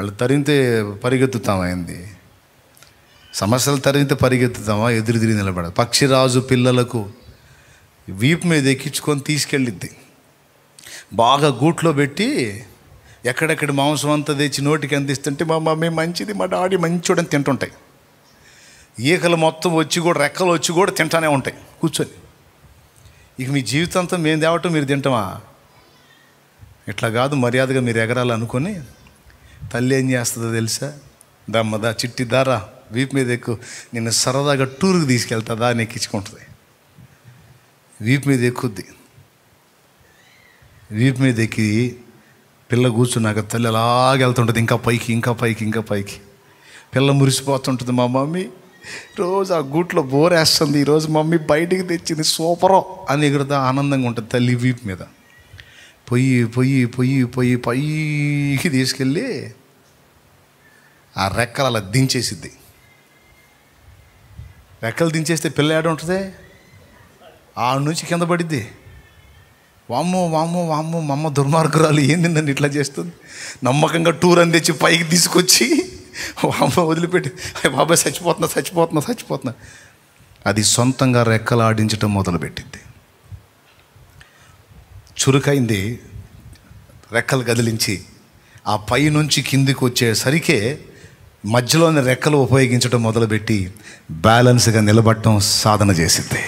వాళ్ళు తరిగితే పరిగెత్తుతామా ఏంది? సమస్యలు తరిగితే పరిగెత్తుతామా? ఎదురు తిరిగి నిలబడదు. పక్షిరాజు పిల్లలకు వీపు మీద ఎక్కించుకొని తీసుకెళ్ళిద్ది. బాగా గూట్లో పెట్టి ఎక్కడెక్కడ మాంసం అంతా తెచ్చి నోటికి అందిస్తుంటే మా మమ్మీ మంచిది, మా డాడీ మంచోడని తింటుంటాయి. ఈకలు మొత్తం వచ్చి కూడా, రెక్కలు వచ్చి కూడా తింటానే ఉంటాయి కూర్చొని. ఇక మీ జీవితంతో మేము తేవటం మీరు తింటామా? ఇట్లా కాదు, మర్యాదగా మీరు ఎగరాలనుకొని తల్లి ఏం చేస్తుందో తెలుసా? దమ్మదా చిట్టి దారా వీపు మీద ఎక్కువ, నిన్ను సరదాగా టూర్కి తీసుకెళ్తుందా అని ఎక్కించుకుంటుంది. వీపు మీద ఎక్కుద్ది. వీపు మీద ఎక్కి పిల్ల కూర్చున్నాక తల్లి అలాగే వెళ్తుంటుంది, ఇంకా పైకి ఇంకా పైకి ఇంకా పైకి. పిల్ల మురిసిపోతుంటుంది, మా మమ్మీ రోజు ఆ గూట్లో బోరేస్తుంది, ఈరోజు మమ్మీ బయటికి తెచ్చింది సూపరో అని ఎగురుతా ఆనందంగా ఉంటుంది తల్లి వీపు మీద. పొయ్యి పొయ్యి పొయ్యి పొయ్యి పైకి తీసుకెళ్ళి ఆ రెక్కలు అలా దించేసిద్ది. రెక్కలు దించేస్తే పిల్ల ఏడ ఉంటుంది? ఆడ నుంచి కింద పడిద్ది. వామ్మో వామ్మో వామ్మో, మా అమ్మ దుర్మార్గురాలు ఏంది నన్ను ఇట్లా చేస్తుంది. నమ్మకంగా టూర్ అని తెచ్చి పైకి తీసుకొచ్చి వామ్మో వదిలిపెట్టి, బాబాయ్ చచ్చిపోతున్నా. అది సొంతంగా రెక్కలు ఆడించడం మొదలుపెట్టింది. చురుకైంది, రెక్కలు కదిలించి ఆ పై నుంచి కిందికి వచ్చేసరికే మధ్యలోని రెక్కలు ఉపయోగించడం మొదలుపెట్టి బ్యాలెన్స్గా నిలబడటం సాధన చేసింది.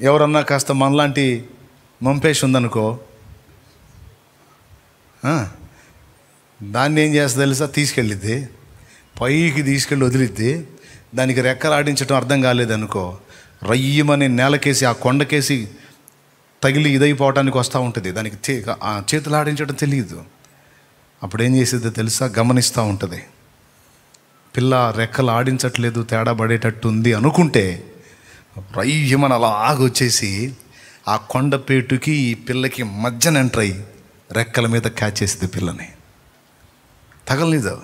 ఎవరన్నా కాస్త మనలాంటి మంపేసి ఉందనుకో, దాన్ని ఏం చేస్తుంది తెలుసా? తీసుకెళ్ళిద్ది, పైకి తీసుకెళ్ళి వదిలిద్ది. దానికి రెక్కలు ఆడించడం అర్థం కాలేదనుకో, రయ్యమని నేలకేసి ఆ కొండకేసి తగిలి ఇదైపోవటానికి వస్తూ ఉంటుంది. దానికి చేతులు ఆడించడం తెలియదు. అప్పుడు ఏం చేసేదో తెలుసా? గమనిస్తూ ఉంటుంది. పిల్ల రెక్కలు ఆడించట్లేదు, తేడా పడేటట్టు ఉంది అనుకుంటే రయ్యమని అలాగొచ్చేసి ఆ కొండపేటుకి ఈ పిల్లకి మధ్యన ఎంటర్ అయ్యి రెక్కల మీద క్యాచ్ చేసింది పిల్లని. తగలలేదు,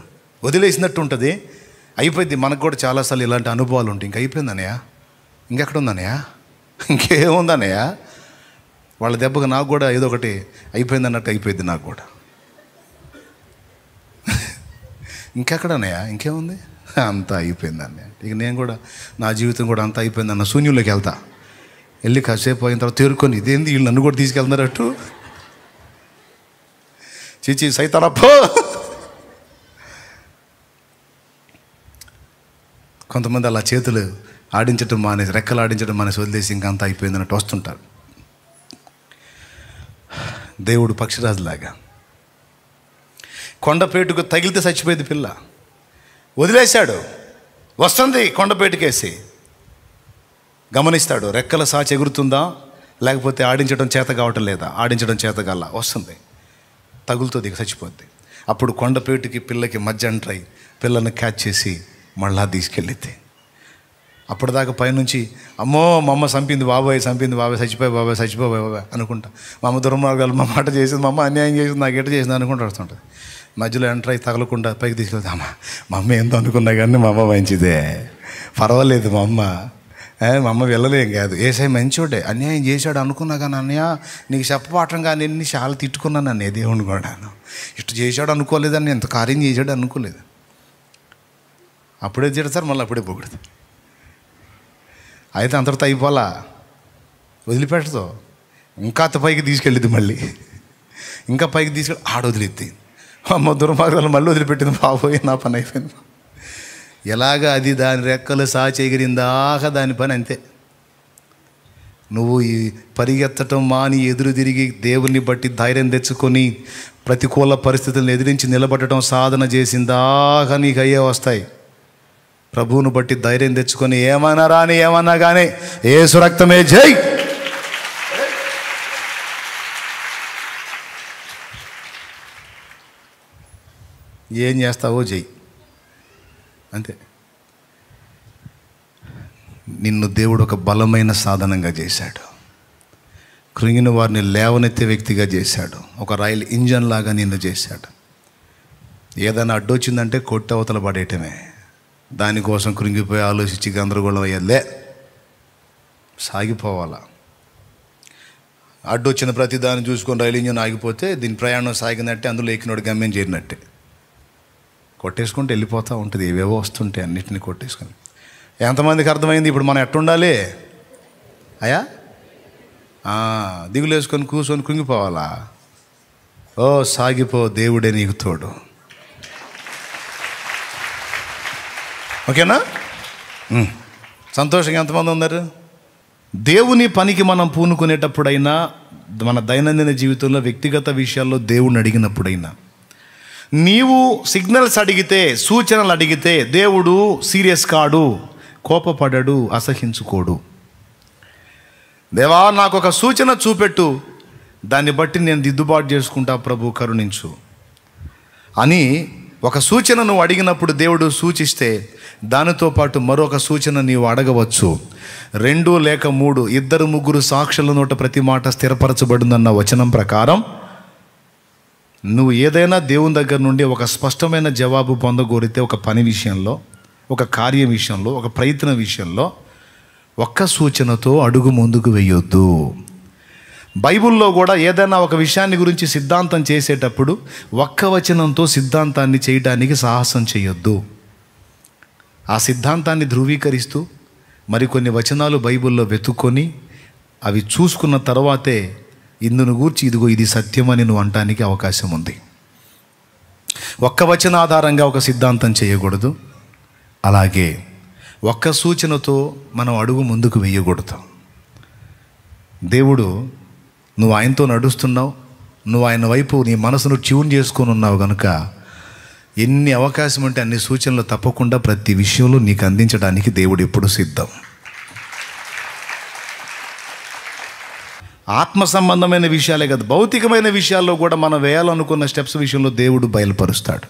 వదిలేసినట్టు ఉంటుంది. అయిపోయింది. మనకు కూడా చాలాసార్లు ఇలాంటి అనుభవాలు ఉంటాయి. ఇంక అయిపోయిందనయా, ఇంకెక్కడ ఉందనయా, ఇంకేముందనయా. వాళ్ళ దెబ్బకు నాకు కూడా ఏదో ఒకటి అయిపోయింది అన్నట్టు అయిపోయింది నాకు కూడా. ఇంకెక్కడనయా, ఇంకేముంది, అంతా అయిపోయింది అన్నయ్య. ఇక నేను కూడా నా జీవితం కూడా అంతా అయిపోయింది అన్న శూన్యంలోకి వెళ్తా. వెళ్ళి కాసేపు అయిన తర్వాత తేరుకొని, ఇదేంది వీళ్ళు నన్ను కూడా తీసుకెళ్తున్నారట్టు, చిచి సైతానప్పో. కొంతమంది అలా చేతులు ఆడించడం మానేసి, రెక్కలు ఆడించడం మానేసి వదిలేసి ఇంకంతా అయిపోయింది అన్నట్టు వస్తుంటారు. దేవుడు పక్షిరాజులాగా కొండపేటుకు తగిలితే చచ్చిపోయింది పిల్ల, వదిలేశాడు. వస్తుంది కొండపేటుకేసి, గమనిస్తాడు. రెక్కల సాచి ఎగురుతుందా లేకపోతే ఆడించడం చేత కావటం లేదా, ఆడించడం చేత గల్లా వస్తుంది, తగులుతుంది, ఇక చచ్చిపోద్ది. అప్పుడు కొండపేటుకి పిల్లకి మధ్య ఎంటర్ అయ్యి పిల్లని క్యాచ్ చేసి మళ్ళా తీసుకెళ్ళిద్ది. అప్పటిదాకా పైనుంచి అమ్మో మా అమ్మ చంపింది బాబాయ్ చచ్చిపోయి బాబాయ్ అనుకుంటా. మా అమ్మ దుర్మార్గాలు, మా మాట చేసింది, మా అమ్మ అన్యాయం చేసింది, నాకు ఎట్ట చేసింది అనుకుంటూ వస్తుంటుంది. మధ్యలో ఎంటర్ అయ్యి తగలకుండా పైకి తీసుకెళ్తామా, మా అమ్మ ఏందో అనుకున్నా కానీ మా అమ్మ మంచిదే, పర్వాలేదు, మా అమ్మ వెళ్ళలేం కాదు, ఏసై మంచోడే, అన్యాయం చేశాడు అనుకున్నా కానీ అన్నయ్య నీకు చెప్పపాఠం కానీ ఎన్ని చాలా తిట్టుకున్నాను అన్నీ దేవుని కూడాను. ఇటు చేశాడు అనుకోలేదని, ఎంత కార్యం చేశాడు అనుకోలేదు. అప్పుడే తిడతారు, మళ్ళీ అప్పుడే పొగుడుతారు. అయితే అంతటితో అయిపోలా, వదిలిపెట్టదు, ఇంకా పైకి తీసుకెళ్ళిద్ది, మళ్ళీ ఇంకా పైకి తీసుకెళ్ళి ఆడ వదిలిద్ది. అమ్మ దుర్మార్గాలు మళ్ళీ వదిలిపెట్టింది, బాబోయే నా పని అయిపోయింది. ఎలాగ అది దాని రెక్కలు సాచి ఎగిరిందాక దాని పని అంతే. నువ్వు ఈ పరిగెత్తటం మాని ఎదురు తిరిగి దేవుని బట్టి ధైర్యం తెచ్చుకొని ప్రతికూల పరిస్థితులను ఎదిరించి నిలబడటం సాధన చేసిందాక నీకు అయ్యే వస్తాయి. ప్రభువును బట్టి ధైర్యం తెచ్చుకొని ఏమన్నా రాని ఏమన్నా కానీ యేసు రక్తమే జై. ఏం చేస్తావో జై, అంతే. నిన్ను దేవుడు ఒక బలమైన సాధనంగా చేశాడు, కృంగిన వారిని లేవనెత్తే వ్యక్తిగా చేశాడు, ఒక రైలు ఇంజన్ లాగా నిన్ను చేశాడు. ఏదైనా అడ్డొచ్చిందంటే కొట్టి అవతల పడేయటమే. దానికోసం కృంగిపోయి ఆలోచించి గందరగోళం అయ్యేలే, సాగిపోవాలా. అడ్డు వచ్చిన ప్రతి దాన్ని చూసుకొని రైలు ఇంజన్ ఆగిపోతే దీని ప్రయాణం సాగినట్టే, అందులో ఎక్కినోడు గమ్యం చేరినట్టే. కొట్టేసుకుంటూ వెళ్ళిపోతూ ఉంటుంది, ఏవేవో వస్తుంటాయి, అన్నిటిని కొట్టేసుకొని. ఎంతమందికి అర్థమైంది ఇప్పుడు మనం ఎట్టుండాలి? అయ్యా దిగులు వేసుకొని కూర్చొని కుంగిపోవాలా? ఓ సాగిపో, దేవుడే నీకు తోడు. ఓకేనా? సంతోషంగా ఎంతమంది ఉన్నారు? దేవుని పనికి మనం పూనుకునేటప్పుడైనా, మన దైనందిన జీవితంలో వ్యక్తిగత విషయాల్లో దేవుణ్ణి అడిగినప్పుడైనా, నీవు సిగ్నల్స్ అడిగితే, సూచనలు అడిగితే దేవుడు సీరియస్ కాడు, కోపపడడు, అసహించుకోడు. దేవా నాకు ఒక సూచన చూపెట్టు, దాన్ని బట్టి నేను దిద్దుబాటు చేసుకుంటా ప్రభు, కరుణించు అని ఒక సూచన నువ్వు అడిగినప్పుడు దేవుడు సూచిస్తే దానితో పాటు మరొక సూచన నీవు అడగవచ్చు. 2 లేక 3, 2 3 సాక్షుల నోట ప్రతి మాట స్థిరపరచబడిందన్న వచనం ప్రకారం నువ్వు ఏదైనా దేవుని దగ్గర నుండి ఒక స్పష్టమైన జవాబు పొందగోరితే, ఒక పని విషయంలో, ఒక కార్యం విషయంలో, ఒక ప్రయత్న విషయంలో ఒక్క సూచనతో అడుగు ముందుకు వేయొద్దు. బైబిల్లో కూడా ఏదైనా ఒక విషయాన్ని గురించి సిద్ధాంతం చేసేటప్పుడు ఒక్క వచనంతో సిద్ధాంతాన్ని చేయడానికి సాహసం చేయొద్దు. ఆ సిద్ధాంతాన్ని ధృవీకరిస్తూ మరికొన్ని వచనాలు బైబిల్లో వెతుక్కొని అవి చూసుకున్న తర్వాతే ఇందును గూర్చి ఇదిగో ఇది సత్యమని నువ్వు అనటానికి అవకాశం ఉంది. ఒక్క వచన ఆధారంగా ఒక సిద్ధాంతం చేయకూడదు. అలాగే ఒక్క సూచనతో మనం అడుగు ముందుకు వేయకూడదు. దేవుడు, నువ్వు ఆయనతో నడుస్తున్నావు, నువ్వు ఆయన వైపు నీ మనసును ట్యూన్ చేసుకొని ఉన్నావు కనుక ఎన్ని అవకాశం ఉంటే అన్ని సూచనలు తప్పకుండా ప్రతి విషయంలో నీకు అందించడానికి దేవుడు ఎప్పుడు సిద్ధం. ఆత్మ సంబంధమైన విషయాలే కాదు, భౌతికమైన విషయాల్లో కూడా మనం వేయాలనుకున్న స్టెప్స్ విషయంలో దేవుడు బయలుపరుస్తాడు.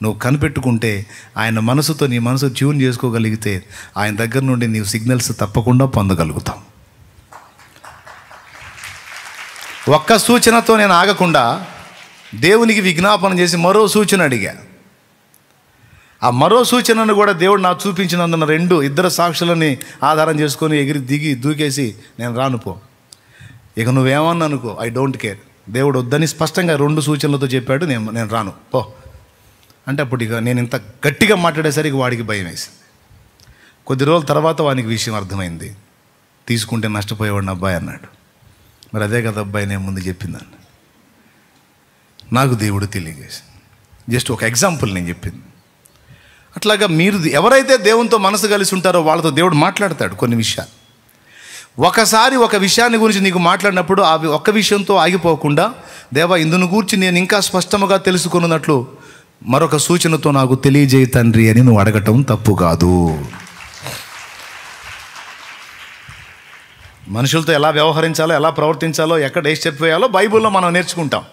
నువ్వు కనిపెట్టుకుంటే, ఆయన మనసుతో నీ మనసు ట్యూన్ చేసుకోగలిగితే ఆయన దగ్గర నుండి నీవు సిగ్నల్స్ తప్పకుండా పొందగలుగుతావు. ఒక్క సూచనతో నేను ఆగకుండా దేవునికి విజ్ఞాపన చేసి మరో సూచన అడిగా. ఆ మరో సూచనను కూడా దేవుడు నాకు చూపించినందున 2 సాక్షులని ఆధారం చేసుకొని ఎగిరి దిగి దూకేసి నేను రాను పో, ఇక నువ్వేమన్నా అనుకో, ఐ డోంట్ కేర్. దేవుడు వద్దని స్పష్టంగా 2 సూచనలతో చెప్పాడు, నేను రాను పో అంటే అప్పుడు ఇక నేను ఇంత గట్టిగా మాట్లాడేసరికి వాడికి భయం వేసింది. కొద్ది రోజుల తర్వాత వానికి విషయం అర్థమైంది. తీసుకుంటే నష్టపోయేవాడిని అబ్బాయి అన్నాడు. మరి అదే కదా అబ్బాయి నేను ముందు చెప్పిందని నాకు దేవుడు తెలియజేసి, జస్ట్ ఒక ఎగ్జాంపుల్ నేను చెప్పింది. అట్లాగా మీరు ఎవరైతే దేవునితో మనసు కలిసి ఉంటారో వాళ్ళతో దేవుడు మాట్లాడతాడు కొన్ని విషయాలు. ఒకసారి ఒక విషయాన్ని గురించి నీకు మాట్లాడినప్పుడు ఆ ఒక్క విషయంతో ఆగిపోకుండా, దేవా ఇందును గూర్చి నేను ఇంకా స్పష్టంగా తెలుసుకున్నట్లు మరొక సూచనతో నాకు తెలియజేయ తండ్రి అని నువ్వు అడగటం తప్పు కాదు. మనుషులతో ఎలా వ్యవహరించాలో, ఎలా ప్రవర్తించాలో, ఎక్కడ ఏ స్టెప్ వేయాలో బైబిల్లో మనం నేర్చుకుంటాం.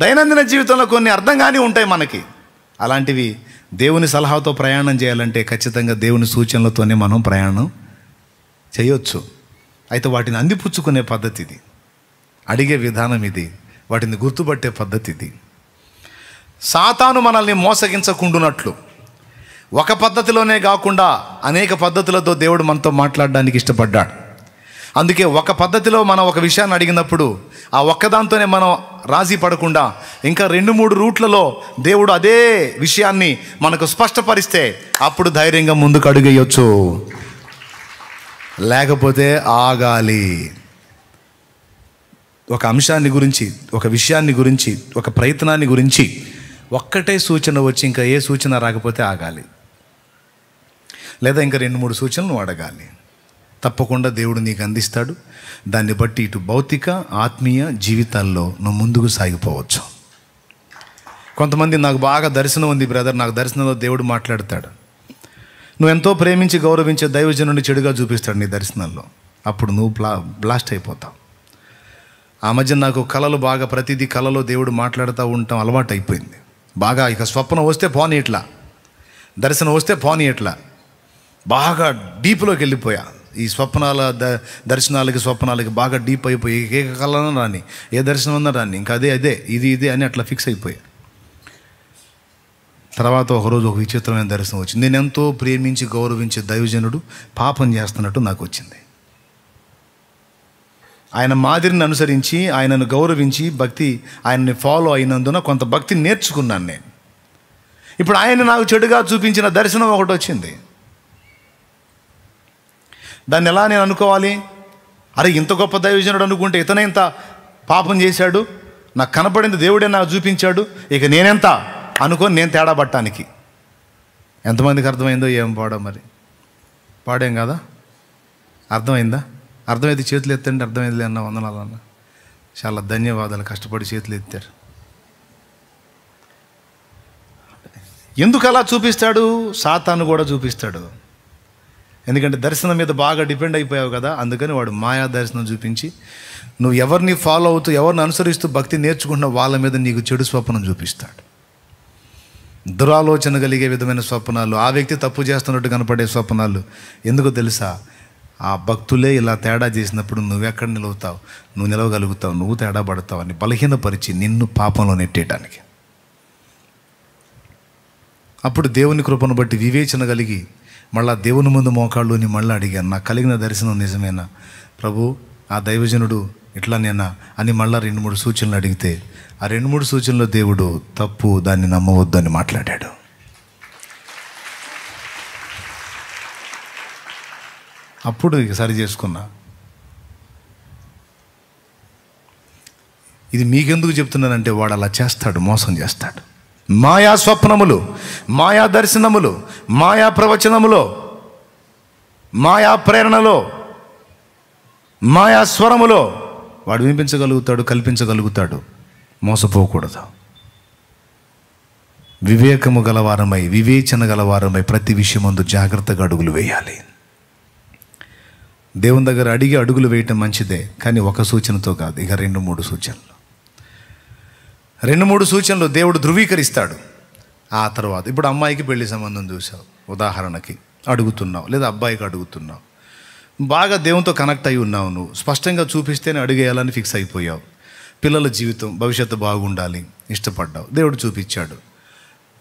దైనందిన జీవితంలో కొన్ని అర్థం కానీ ఉంటాయి మనకి. అలాంటివి దేవుని సలహాతో ప్రయాణం చేయాలంటే ఖచ్చితంగా దేవుని సూచనలతోనే మనం ప్రయాణం చేయొచ్చు. అయితే వాటిని అందిపుచ్చుకునే పద్ధతి ఇది, అడిగే విధానం ఇది, వాటిని గుర్తుపట్టే పద్ధతి ఇది. సాతాను మనల్ని మోసగించకుండునట్లు ఒక పద్ధతిలోనే కాకుండా అనేక పద్ధతులతో దేవుడు మనతో మాట్లాడడానికి ఇష్టపడ్డాడు. అందుకే ఒక పద్ధతిలో మనం ఒక విషయాన్ని అడిగినప్పుడు ఆ ఒక్కదాంతోనే మనం రాజీ పడకుండా ఇంకా 2-3 రూట్లలో దేవుడు అదే విషయాన్ని మనకు స్పష్టపరిస్తే అప్పుడు ధైర్యంగా ముందుకు అడుగేయొచ్చు. లేకపోతే ఆగాలి. ఒక అంశాన్ని గురించి, ఒక విషయాన్ని గురించి, ఒక ప్రయత్నాన్ని గురించి ఒక్కటే సూచన వచ్చి ఇంకా ఏ సూచన రాకపోతే ఆగాలి. లేదా ఇంకా 2-3 సూచనలు అడగాలి. తప్పకుండా దేవుడు నీకు అందిస్తాడు. దాన్ని బట్టి ఇటు భౌతిక ఆత్మీయ జీవితాల్లో నువ్వు ముందుకు సాగిపోవచ్చు. కొంతమంది నాకు బాగా దర్శనం ఉంది బ్రదర్, నాకు దర్శనంలో దేవుడు మాట్లాడతాడు. నువ్వు ఎంతో ప్రేమించి గౌరవించే దైవజనుడిని చెడుగా చూపిస్తాడు నీ దర్శనంలో. అప్పుడు నువ్వు బ్లాస్ట్ అయిపోతావు. ఆ మధ్య నాకు కళలు బాగా, ప్రతిదీ కళలో దేవుడు మాట్లాడుతూ ఉండటం అలవాటు అయిపోయింది బాగా. ఇక స్వప్నం వస్తే పోనీ ఎట్లా, దర్శనం వస్తే పోనీ ఎట్లా, బాగా డీప్లోకి వెళ్ళిపోయా. ఈ స్వప్నాల దర్శనాలకి స్వప్నాలకి బాగా డీప్ అయిపోయి ఏ కళన రాని, ఏ దర్శనం అన్నా రాని, ఇంకా అదే ఇది అని అట్లా ఫిక్స్ అయిపోయా. తర్వాత ఒకరోజు ఒక విచిత్రమైన దర్శనం వచ్చింది. నేను ఎంతో ప్రేమించి గౌరవించే దైవజనుడు పాపం చేస్తున్నట్టు నాకు వచ్చింది. ఆయన మాదిరిని అనుసరించి ఆయనను గౌరవించి ఆయన్ని ఫాలో అయినందున కొంత భక్తి నేర్చుకున్నాను నేను. ఇప్పుడు ఆయన నాకు చెడుగా చూపించిన దర్శనం ఒకటి వచ్చింది. దాన్ని ఎలా నేను అనుకోవాలి? అరే, ఇంత గొప్ప దైవజనుడు అనుకుంటే ఇతనే ఇంత పాపం చేశాడు, నాకు కనపడింది దేవుడే నాకు చూపించాడు, ఇక నేనెంత అనుకొని నేను తేడా పట్టడానికి. ఎంతమందికి అర్థమైందో ఏం పాడో మరి. పాడేం కదా? అర్థమైందా? అర్థమైతే చేతులు ఎత్తండి. అర్థమైంది అన్న, వందనాలన్న, చాలా ధన్యవాదాలు, కష్టపడి చేతులు ఎత్తారు. ఎందుకు అలా చూపిస్తాడు? సాతాను కూడా చూపిస్తాడు. ఎందుకంటే దర్శనం మీద బాగా డిపెండ్ అయిపోయావు కదా, అందుకని వాడు మాయా దర్శనం చూపించి నువ్వు ఎవరిని ఫాలో అవుతూ ఎవరిని అనుసరిస్తూ భక్తి నేర్చుకుంటున్నావు వాళ్ళ మీద నీకు చెడు స్వప్నం చూపిస్తాడు. దురాలోచన కలిగే విధమైన స్వప్నాలు, ఆ వ్యక్తి తప్పు చేస్తున్నట్టు కనపడే స్వప్నాలు. ఎందుకో తెలుసా? ఆ భక్తులే ఇలా తేడా చేసినప్పుడు నువ్వెక్కడ నిలవుతావు? నువ్వు నిలవగలుగుతావు, నువ్వు తేడా పడతావు అని బలహీనపరిచి నిన్ను పాపంలో నెట్టేయడానికి. అప్పుడు దేవుని కృపను బట్టి వివేచన కలిగి మళ్ళా దేవుని ముందు మోకాళ్ళుని మళ్ళీ అడిగాను, నాకు కలిగిన దర్శనం నిజమేనా ప్రభు, ఆ దైవజనుడు ఇట్లా నేనా అని మళ్ళీ 2-3 సూచనలు అడిగితే ఆ 2-3 సూచనలు దేవుడు తప్పు, దాన్ని నమ్మవద్దు అని మాట్లాడాడు. అప్పుడు సరి చేసుకున్నా. ఇది మీకెందుకు చెప్తున్నానంటే వాడు అలా చేస్తాడు, మోసం చేస్తాడు. మాయా స్వప్నములు, మాయా దర్శనములు, మాయా ప్రవచనములో, మాయా ప్రేరణలో, మాయా స్వరములో వాడు వినిపించగలుగుతాడు, కల్పించగలుగుతాడు. మోసపోకూడదు. వివేకము గలవారమై, వివేచన గలవారమై ప్రతి విషయమందు జాగ్రత్తగా అడుగులు వేయాలి. దేవుని దగ్గర అడిగి అడుగులు వేయటం మంచిదే, కానీ ఒక సూచనతో కాదు, ఇక 2-3 సూచనలు. 2-3 సూచనలు దేవుడు ధృవీకరిస్తాడు. ఆ తర్వాత ఇప్పుడు అమ్మాయికి పెళ్లి సంబంధం చూసావు, ఉదాహరణకి అడుగుతున్నావు, లేదా అబ్బాయికి అడుగుతున్నావు, బాగా దేవునితో కనెక్ట్ అయి ఉన్నావు, నువ్వు స్పష్టంగా చూపిస్తేనే అడిగేయాలని ఫిక్స్ అయిపోయావు. పిల్లల జీవితం, భవిష్యత్తు బాగుండాలి ఇష్టపడ్డావు, దేవుడు చూపించాడు.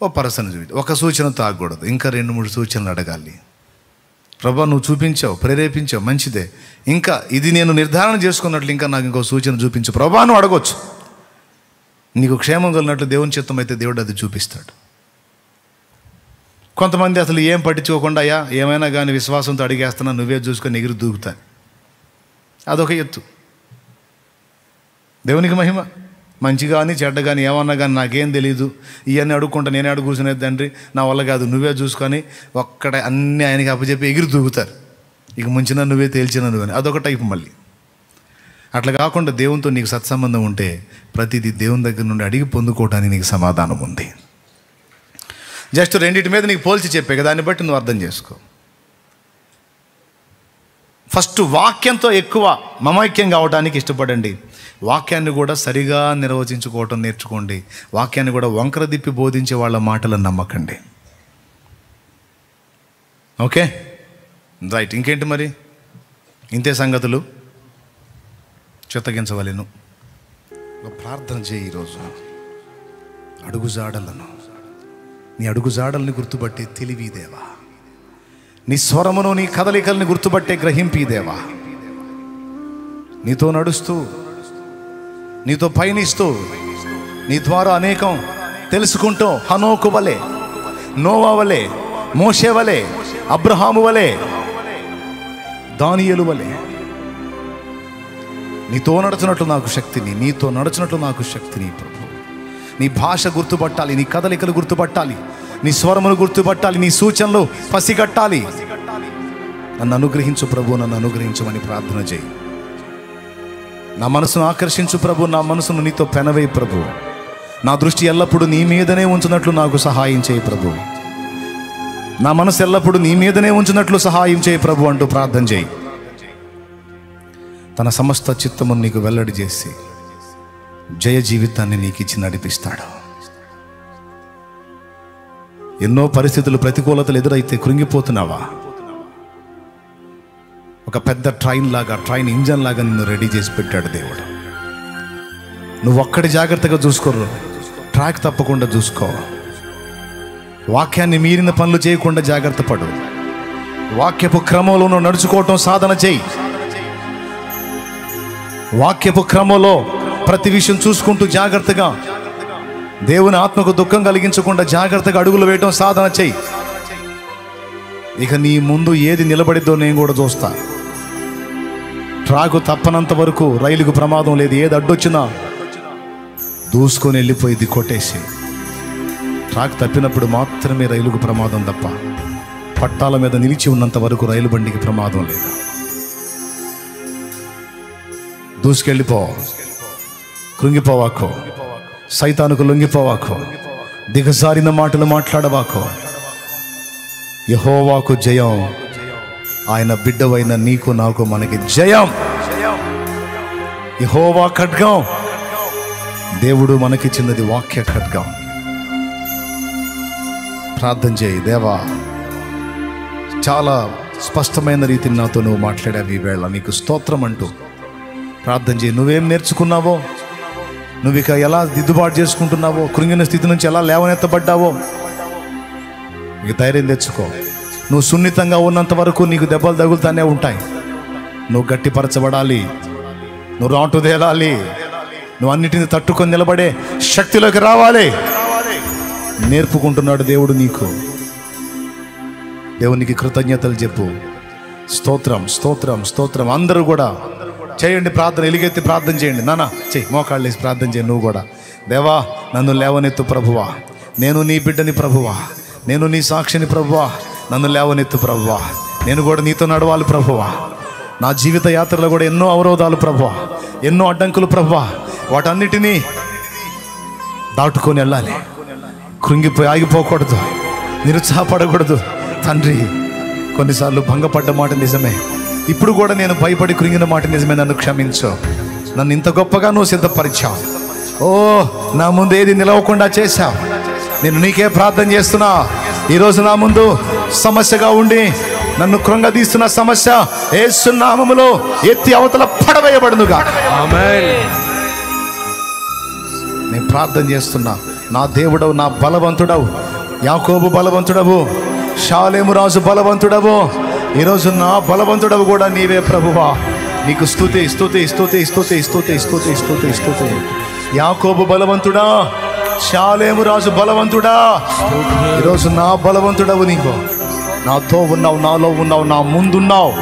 ఓ పర్సన్ చూపించాడు, ఒక సూచనతో ఆగకూడదు, ఇంకా 2-3 సూచనలు అడగాలి. ప్రభా నువ్వు చూపించావు, ప్రేరేపించావు, మంచిదే, ఇంకా ఇది నేను నిర్ధారణ చేసుకున్నట్లు ఇంకా నాకు ఇంకో సూచన చూపించు ప్రభా నువ్వు అడగొచ్చు. నీకు క్షేమం కలిగినట్లు దేవుని చిత్తం అయితే దేవుడు అది చూపిస్తాడు. కొంతమంది అసలు ఏం పట్టించుకోకుండా అయ్యా ఏమైనా కానీ విశ్వాసంతో అడిగేస్తున్నా, నువ్వే చూసుకొని ఎగిరి దూకుతాయి. అదొక ఎత్తు. దేవునికి మహిమ. మంచి కానీ చెడ్డ కానీ ఏమన్నా కానీ నాకేం తెలియదు, ఇవన్నీ అడుక్కుంటా నేనే అడుగు కూర్చునేది తండ్రి, నా వల్ల కాదు, నువ్వే చూసుకొని ఒక్కడ అన్నీ ఆయనకి అప్పచెప్పి ఎగిరి దూకుతారు. ఇక ముంచినా నువ్వే, తేల్చినా నువ్వే, అదొక టైపు. మళ్ళీ అట్లా కాకుండా దేవునితో నీకు సత్సంబంధం ఉంటే ప్రతిదీ దేవుని దగ్గర నుండి అడిగి పొందుకోవటానికి నీకు సమాధానం ఉంది. జస్ట్ రెండింటి మీద నీకు పోల్చి చెప్పే కదా, దాన్ని బట్టి నువ్వు అర్థం చేసుకో. ఫస్ట్ వాక్యంతో ఎక్కువ మమైక్యం కావడానికి ఇష్టపడండి. వాక్యాన్ని కూడా సరిగా నిర్వచించుకోవటం నేర్చుకోండి. వాక్యాన్ని కూడా వంకర దిప్పి బోధించే వాళ్ళ మాటలను నమ్మకండి. Okay right. ఇంకేంటి మరి? ఇంతే సంగతులు. చిత్తగించవలెను. ప్రార్థన చేయి ఈరోజు. అడుగుజాడలను, నీ అడుగుజాడల్ని గుర్తుపట్టే తెలివి దేవా, నీ స్వరమును నీ కదలికల్ని గుర్తుపట్టే గ్రహింపి దేవా, నీతో నడుస్తూ నీతో పయనిస్తూ నీ ద్వారా అనేకం తెలుసుకుంటూ హనోకు వలె, నోవా వలె, మోషే వలె, అబ్రహాము వలె, దానియేలు వలె నీతో నడుచున్నట్లు నాకు శక్తిని, నీతో నడుచున్నట్లు నాకు శక్తిని ప్రభు. నీ భాష గుర్తుపట్టాలి, నీ కదలికలు గుర్తుపట్టాలి, నీ స్వరమును గుర్తుపట్టాలి, నీ సూచనలు పసిగట్టాలి. నన్ను అనుగ్రహించు ప్రభు, నన్ను అనుగ్రహించమని ప్రార్థన చేయి. నా మనసును ఆకర్షించు ప్రభు, నా మనసును నీతో పెనవే ప్రభు. నా దృష్టి ఎల్లప్పుడూ నీ మీదనే ఉంచున్నట్లు నాకు సహాయం చేయి ప్రభు. నా మనసు ఎల్లప్పుడూ నీ మీదనే ఉంచినట్లు సహాయం చేయి ప్రభు అంటూ ప్రార్థన చేయి. తన సమస్త చిత్తమును నీకు వెల్లడి చేసి జయ జీవితాన్ని నీకు ఇచ్చి నడిపిస్తాడు. ఎన్నో పరిస్థితులు, ప్రతికూలతలు ఎదురైతే కృంగిపోతున్నావా? ఒక పెద్ద ట్రైన్ ఇంజన్ లాగా నిన్ను రెడీ చేసి పెట్టాడు దేవుడు. నువ్వు ఒక్కడి జాగ్రత్తగా చూసుకోరు, ట్రాక్ తప్పకుండా చూసుకో. వాక్యాన్ని మీరిన పనులు చేయకుండా జాగ్రత్త పడు. వాక్యపు క్రమంలో నడుచుకోవటం సాధన చేయి. వాక్యపు క్రమంలో ప్రతి విషయం చూసుకుంటూ జాగ్రత్తగా, దేవుని ఆత్మకు దుఃఖం కలిగించకుండా జాగ్రత్తగా అడుగులు వేయడం సాధన చెయ్యి. ఇక నీ ముందు ఏది నిలబడిద్దో నేను కూడా చూస్తా. ట్రాకు తప్పనంత వరకు రైలుకు ప్రమాదం లేదు. ఏది అడ్డొచ్చినా దూసుకొని వెళ్ళిపోయింది కొట్టేసి. ట్రాక్ తప్పినప్పుడు మాత్రమే రైలుకు ప్రమాదం తప్ప పట్టాల మీద నిలిచి ఉన్నంత వరకు రైలు బండికి ప్రమాదం లేదు. దూసుకెళ్ళిపో, కృంగిపోవాకో, సైతానుకు లొంగిపోవాకో, దిగజారిన మాటలు మాట్లాడవాకో. యెహోవాకు జయం, ఆయన బిడ్డవైన నీకు నాకు మనకి జయం. యెహోవా ఖడ్గం, దేవుడు మనకిచ్చినది వాక్య ఖడ్గం. ప్రార్థన చేయి. దేవా, చాలా స్పష్టమైన రీతిని నాతో నువ్వు మాట్లాడావు ఈ వేళ, నీకు స్తోత్రం అంటూ ప్రార్థన చేయి. నువ్వేం నేర్చుకున్నావో, నువ్వు ఇక ఎలా దిద్దుబాటు చేసుకుంటున్నావో, కృంగిన స్థితి నుంచి ఎలా లేవనెత్తబడ్డావో ఇక ధైర్యం తెచ్చుకో. నువ్వు సున్నితంగా ఉన్నంత వరకు నీకు దెబ్బలు తగులుతానే ఉంటాయి. నువ్వు గట్టిపరచబడాలి, నువ్వు రాటుదేలాలి, నువ్వు అన్నిటిని తట్టుకొని నిలబడే శక్తిలోకి రావాలి. నేర్పుకుంటున్నాడు దేవుడు నీకు. దేవునికి కృతజ్ఞతలు చెప్పు. స్తోత్రం, స్తోత్రం, స్తోత్రం. అందరూ కూడా చేయండి ప్రార్థన, ఎలుగెత్తి ప్రార్థన చేయండి. నాన్న చెయ్యి, మోకాళ్ళు వేసి ప్రార్థన చేయండి. నువ్వు కూడా, దేవా నన్ను లేవనెత్తు ప్రభువా, నేను నీ బిడ్డని ప్రభువా, నేను నీ సాక్షిని ప్రభువా, నన్ను లేవనెత్తు ప్రభువా, నేను కూడా నీతో నడవాలి ప్రభువా. నా జీవిత యాత్రలో కూడా ఎన్నో అవరోధాలు ప్రభువా, ఎన్నో అడ్డంకులు ప్రభువా, వాటన్నిటినీ దాటుకొని వెళ్ళాలి. కృంగిపోయి ఆగిపోకూడదు, నిరుత్సాహపడకూడదు. తండ్రి, కొన్నిసార్లు భంగపడ్డ మాట నిజమే, ఇప్పుడు కూడా నేను భయపడి కృంగిన మాట నిజమే. నన్ను క్షమించు. నన్ను ఇంత గొప్పగా నువ్వు సిద్ధపరిచావు. ఓ, నా ముందు ఏది నిలవకుండా చేశావు. నేను నీకే ప్రార్థన చేస్తున్నా. ఈరోజు నా ముందు సమస్యగా ఉండి నన్ను కృంగదీస్తున్న సమస్య యేసు నామములో ఎత్తి అవతల పడవేయబడునుగా. ఆమేన్. నేను ప్రార్థన చేస్తున్నా. నా దేవుడవు, నా బలవంతుడవు, యాకోబు బలవంతుడవు, షాలేము రాజు బలవంతుడవు, ఈరోజు నా బలవంతుడవు కూడా నీవే ప్రభువా. నీకు స్తుతి, స్తుతి, స్తుతి, స్తుతి, స్తుతి, స్తుతి, స్తుతి, స్తుతి. యాకోబు బలవంతుడా, షాలేము రాజు బలవంతుడా, ఈరోజు నా బలవంతుడవు నీవు. నాతో ఉన్నావు, నాలో ఉన్నావు, నా ముందున్నావు,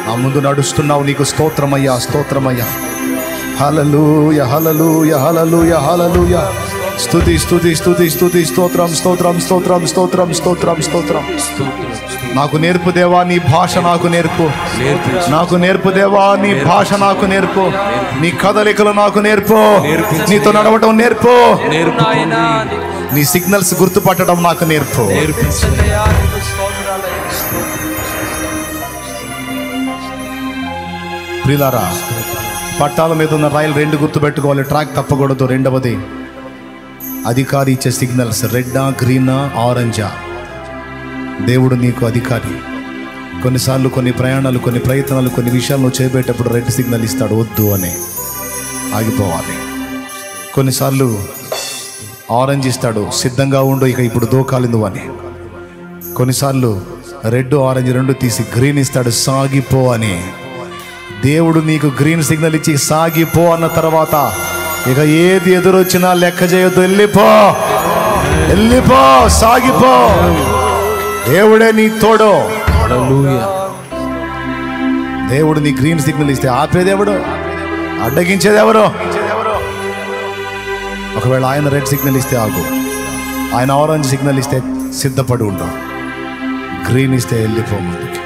నా ముందు నడుస్తున్నావు. నీకు స్తోత్రమయ్యా, స్తోత్రమయ్యా. హల్లెలూయ, హల్లెలూయ, హల్లెలూయ, హల్లెలూయ. స్తుతి, స్తుతి, స్తుతి, స్తుతి, స్తోత్రం, స్తోత్రం, స్తోత్రం, స్తోత్రం, స్తోత్రం, స్తోత్రం. నాకు నేర్పు దేవా నీ భాష, నాకు నేర్పు. నాకు నేర్పు దేవా నీ భాష, నాకు నేర్పు. నీ కదలికలు నాకు నేర్పు. నీతో నడవటం నేర్పు. నీ సిగ్నల్స్ గుర్తుపట్టడం నాకు నేర్పు. ప్రియులారా, పట్టాల మీద ఉన్న రైలు రెండు గుర్తుపెట్టుకోవాలి. ట్రాక్ తప్పకూడదు. రెండవది, అధికారి ఇచ్చే సిగ్నల్స్ రెడ్డా, గ్రీనా, ఆరెంజా. దేవుడు నీకు అధికారి. కొన్నిసార్లు కొన్ని ప్రయాణాలు, కొన్ని ప్రయత్నాలు, కొన్ని విషయాలు నువ్వు చేపట్టేటప్పుడు రెడ్ సిగ్నల్ ఇస్తాడు, వద్దు అని ఆగిపోవాలి. కొన్నిసార్లు ఆరెంజ్ ఇస్తాడు, సిద్ధంగా ఉండు, ఇక ఇప్పుడు దూకాలి నువ్వు అని. కొన్నిసార్లు రెడ్, ఆరెంజ్ రెండు తీసి గ్రీన్ ఇస్తాడు, సాగిపో అని. దేవుడు నీకు గ్రీన్ సిగ్నల్ ఇచ్చి సాగిపో అన్న తర్వాత ఇక ఏది ఎదురొచ్చినా లెక్క చేయొద్దు. వెళ్ళిపో, వెళ్ళిపో, సాగిపో. దేవుడే నీ తోడు. దేవుడు నీ గ్రీన్ సిగ్నల్ ఇస్తే ఆపేదెవడు, అడ్డగించేదెవరు? ఒకవేళ ఆయన రెడ్ సిగ్నల్ ఇస్తే ఆగు, ఆయన ఆరెంజ్ సిగ్నల్ ఇస్తే సిద్ధపడి ఉండు, గ్రీన్ ఇస్తే వెళ్ళిపో ముందుకి.